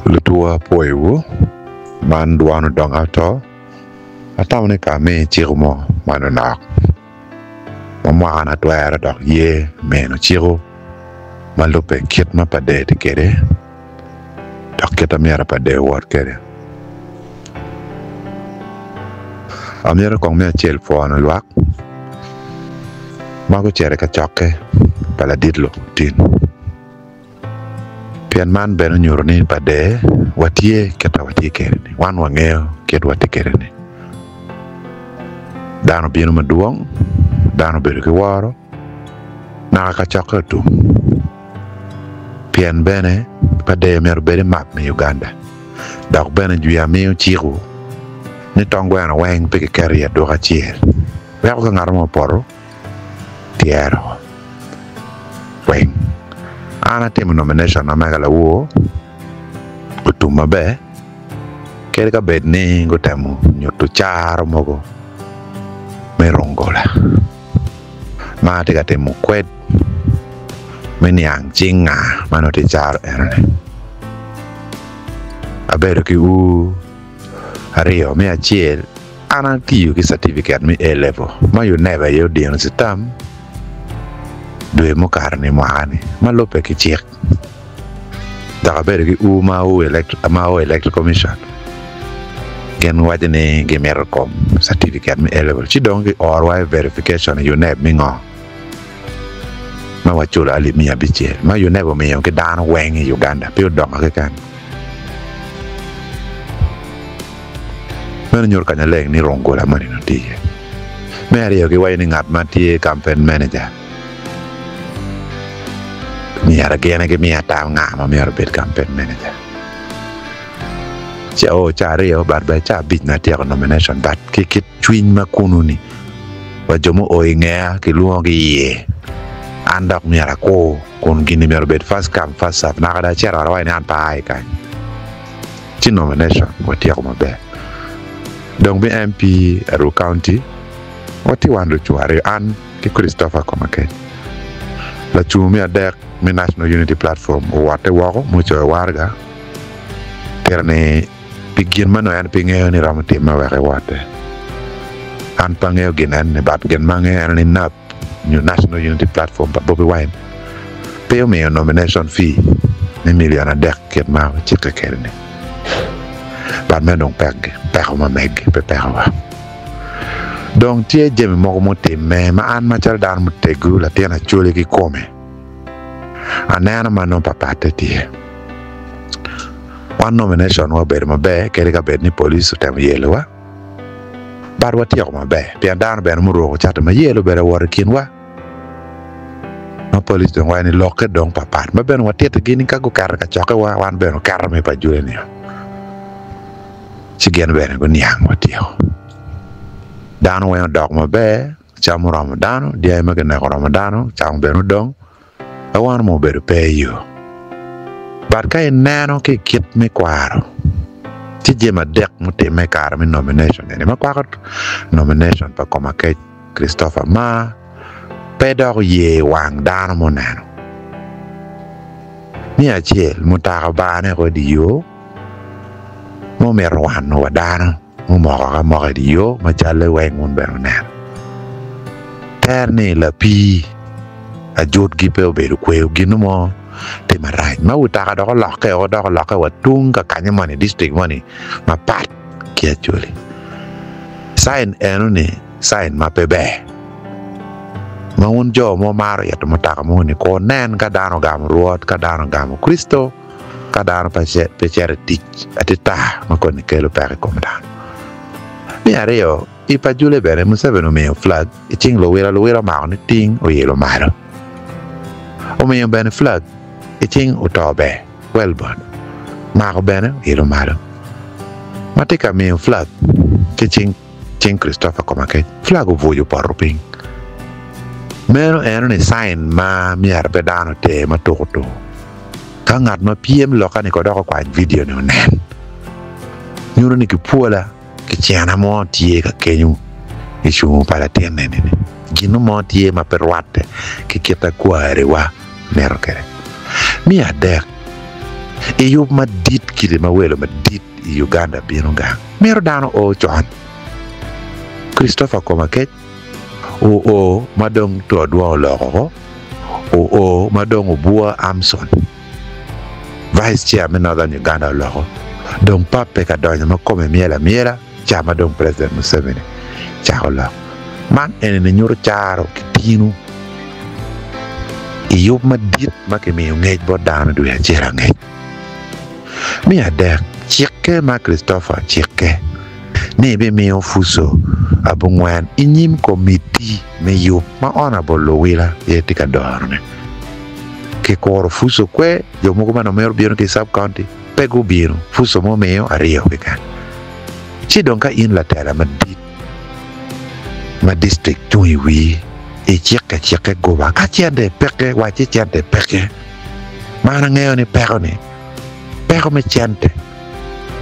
Lutua poewu man duano dong ato atamne kame chirumo mano nak mama ana tuara dok ye meno chiru malupe kit ma pade de kere dok kita mera pade word kere amera kong me chel fo no luak mago chere ka chokke pala didlo tin pian man beno nyurni pade watie keta watie kere wan wangeo ket watie kere ni dano bino maduong dano bedo ki waro nakakachoko tu pian bene pade mer bede map me Uganda dok bene juya meo chiru ni tongwena weng peke kere ya doka chier weko ka ngaro mo poro tiero weng ana timo nomination na megala wo utuma be kere ka bed ni ngotemu nyoto charo mogo merongola mati ka temu kwet meniang chinga manoti charo erne abedo ki u ario me achiel ana tiyo ki certificate mi A level ma you never you dion sitam dwe mo karne moani malope ki chik daga bedo ki u ma o electoral commission gen wajene gemercom certificate mi A level chidongi or why verification you never mingo ma wachula ali mi abichel ma you never me ke dan weng Uganda pe donga ke kan men nyor kanya leng ni rongola mani no tie me ari ke wai ni ngat ma tie campaign manager mi ara gene ke mi ata nga ma mi ara bet campaign manager chao chario bar ba cha bit na tie nomination bat ke twin ma kununi wa jomo oinga ke luo gi ye andak mi ara ko kon gini mi ara bet fast come fast up na kada chera wa ni an pa ai kan chin nomination wa tie ko mabe donc bi MP Aro County wati wando chuare an ki Christopher Komake la chumi adek mi National Unity Platform o wate wako mucho warga terne pigin mano an pingeo ni ramati ma wake wate an pangeo ginan ne bat gen mange an ni nap New National Unity Platform but Bobby Wine pay me a nomination fee ni million adek ket ma chike kerne but me don't peg ma meg pe perwa donc tie jemi moko mote me ma an ma chal dan mutegu la tiana chole ki come anana mano papate tie one nomination wa ber mabe kere ka ber ni police tem yelo wa bar wa tiyo mabe pian dan ber mu ro chat ma yelo ber war kin wa no police don wa ni loke don papat ma ben wa tiet gini ka go kar ka choke wa wan ben kar me pa jure ni chigen ber go niang wa tiyo dan wa dog mabe cham Ramadan dia ma gena Ramadan cham ber dong awan mo ber pe yo bar kay nano ke kit me kwaro ti jema dek muti me kar mi nomination ni ma kwaro nomination pa koma ke Christopher ma pedor ye wang dano mo nano mi achiel mutaka bane ko di yo mo merwan wa dano mo mo di yo ma chale weng mun ber nano terni la pi a jot gi pe be ko gino mo te marai ma utaka do loke o do loke wa tung ka kanya mani district mani ma pat ki actually sign eno ni sign ma pebe ma un jo mo maro ya to mutaka mo ni ko nen ka dano gam ruot ka dano gam Kristo ka dano pa charity atita ma ko ni kelo pare komdan mi areo ipa jule bere mo sebe no me flag e ching lo wera ma ni ting o yelo maro o me ben flag e ching utobe welbon ma ko bene yelo maro matika me flag ke ching Christopher Komake flag o voyo parroping mero eno ni sign ma mi arbe dano te ma toto ka ngat ma piem lo ka ni ko do ko kwa video no nen nyuro ni ki puola ki chiana mo tie ka kenyu isu para tiene ni gino mo tie ma perwate ki kita kware wa nero kere mi adek Iyup madit kiri mawelo madit i Uganda bino gang. Mero dano o John. Christopher Komakech. O madong to adwa oloko. O madong obua Amson. Vice Chairman Northern Uganda oloko. Dong pape ka donya makome miela. Chama dong President Museveni. Chakolo. Man ene nyuro charo kitinu. Iyup madit makimi ngej bo dano duya chira ngej. Mi adek chike ma Christopher chike. Nebe mi ofuso abungwan inyim komiti me yup ma honorable Lowila yetika dorne. Ke koro fuso kwe yo mugo mano mero biro ke sub county pegu biro fuso mo meo ario ke. Chi donka in la tera madit. Ma district tui wi e chike goba ka chiande peke wa chiande peke. Mana ngeo ni peko ni. Peko me chiante.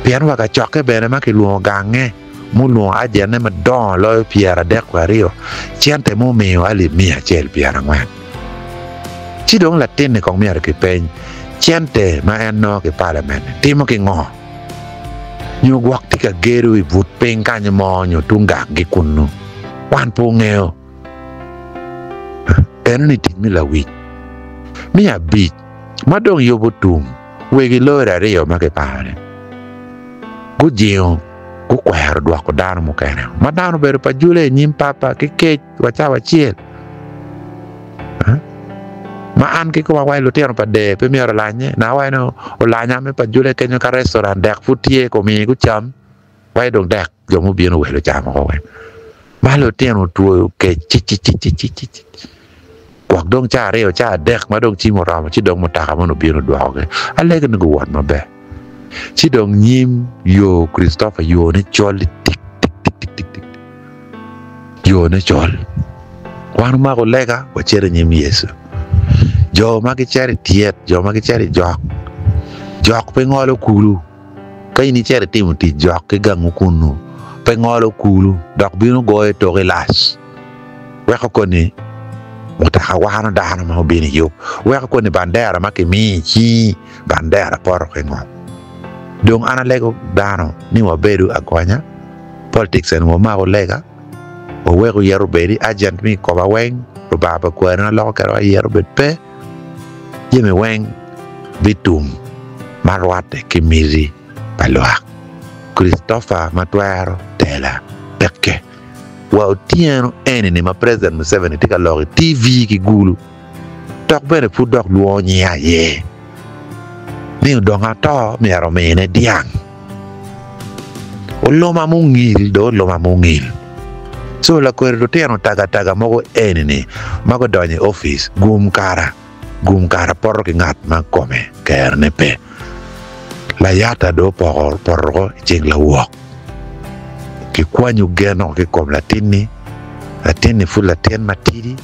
Pian wa ka choke bene ma ki luo gange mu luo ajene ma don lo piera dek wa rio chiante mo meo ali mia chel piera ngwan. Chi dong latin ni kong miar ki pen chiante ma en no ki parliament timo ki ngo. Nyu gwak tika geru i vut peng kanya mo nyu tunga gi kunu. Wan po ngeo. Eno ni timi la wik. Mi a bit. Ma dong yobo tum. Wegi lora rio ma ke pare. Gu jio. Gu kwero dwa ko dano mo kene. Ma dano bero pa jule nyim papa ke kech wachawa chiel. Ma an ke ko wawai lo tiano pa de pe mi ora lanye. Na wai no o lanya me pa jule kenyo ka restaurant dek futie ko mi gu cham. Wai dong dek yo mo bieno welo cham ko wai. Ma lo tiano tuo ke chi. Wak dong cha reo cha dek ma dong chi mo rama chi dong mo taka mo no bieno dwa ko. Alege ngo wat ma be. Chi dong nyim yo Christopher yo ne chol tik. Yo ne chol. Wan ma ko lega wa chere nyim Yesu. Jo ma ki chere tiet, jo ma ki chere jok. Jok pe ngolo kulu. Ka ini chere timu ti jok ke gangu kunu. Pe ngolo kulu, dok bino goye to las. Weko koni mutaka wana dana ma bini yup. Weko koni bandera ma ki mi chi bandera poro ke ngol. Dong ana lego dano ni wabedu akwanya. Politics en wama ko lega. O weko yeru bedi agent mi koba weng. Baba kwa na lo karo yeru bet pe. Yeme weng bitum marwate kimiri paloak. Christopher Matwero tela peke. Wa otieno enini ma President Museveni tika lori TV ki gulu. Tok bere fu dok luonyi ya ye. Ni udonga to mi aromene diang. O loma mungil do loma mungil. So la kwere do tiano taga mogo enini mago donye office gum kara porro ki ngat ma kome kerne pe. La yata do porro jing la wok. Ki kwanyu geno ki kom latini fu latin matidi.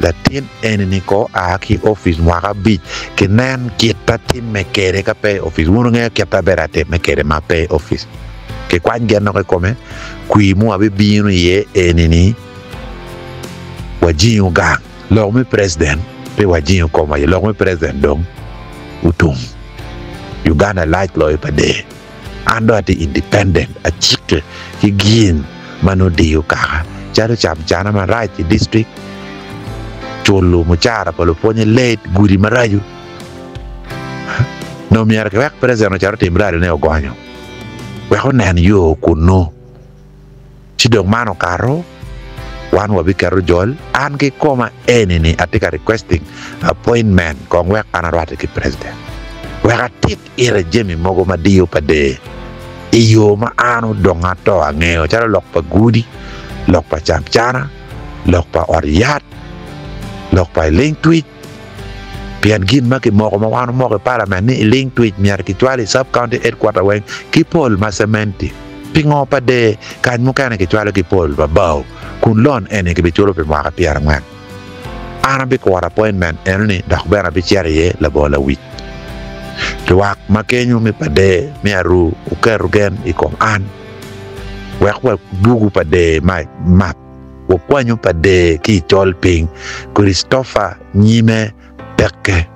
Latin enini ko a ki office mwaka bit. Ki nen kit patin me kere ka pay office. Wunu nge kieta berate me kere ma pay office. Ki kwan geno ki kome. Kui mu abi binu ye enini. Wajinyu gang. Log mi president. Pe wajinyu koma ye. Log mi president dong. Utum. Uganda light law pa de. Ando ati independent. A chike. Higin. Mano diyo kaka. Charo chana man right district. Cholo mo chara palo ponye late. Guri marayu. No miyara ke wek president charo timbrari ne ogonyo. Weko nen yo kuno. Chidong mano karo. Wan wabi karo jol. An ki koma enini atika requesting appointment kong wek anarwate ki president. Weka tit ire jemi mogo ma diyo pa de. Iyo ma anu donga to angeo. Chara lok pa gudi. Lok pa chamchana. Lok pa oriat. Lok pa link tweet. Pian gin ma ki mogo ma wano mogo parliament ni link tweet miyar ki chwali sub county headquarter weng ki pol masementi. Pingo pa de kan mukane ki chwali ki pol pa bao. Kun lon ene ki bichulo pe mwaka piara mwan. Ana bi kwa appointment ene dakbera bi chari ye la bola wit. Tuwak makenyu mi pa de mi aru ukeru gen ikong an. Wek bugu pa de map. Wakwanyu pa de ki chol ping Christopher nyime peke.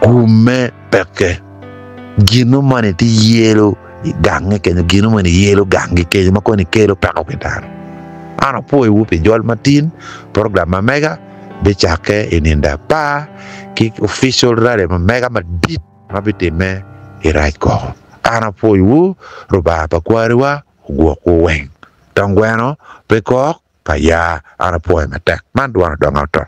kume peke gino mane ti yelo gange ke gino mane yelo gange ke ma ko ni kelo peko kitar ana po e wupe jol matin program ma mega be chake ininda pa ki official rare ma mega ma dit ma bitime i right ko ana po yu roba pa kwarwa go ko wen tangweno pe ko pa ya ana po e mate man duana donga to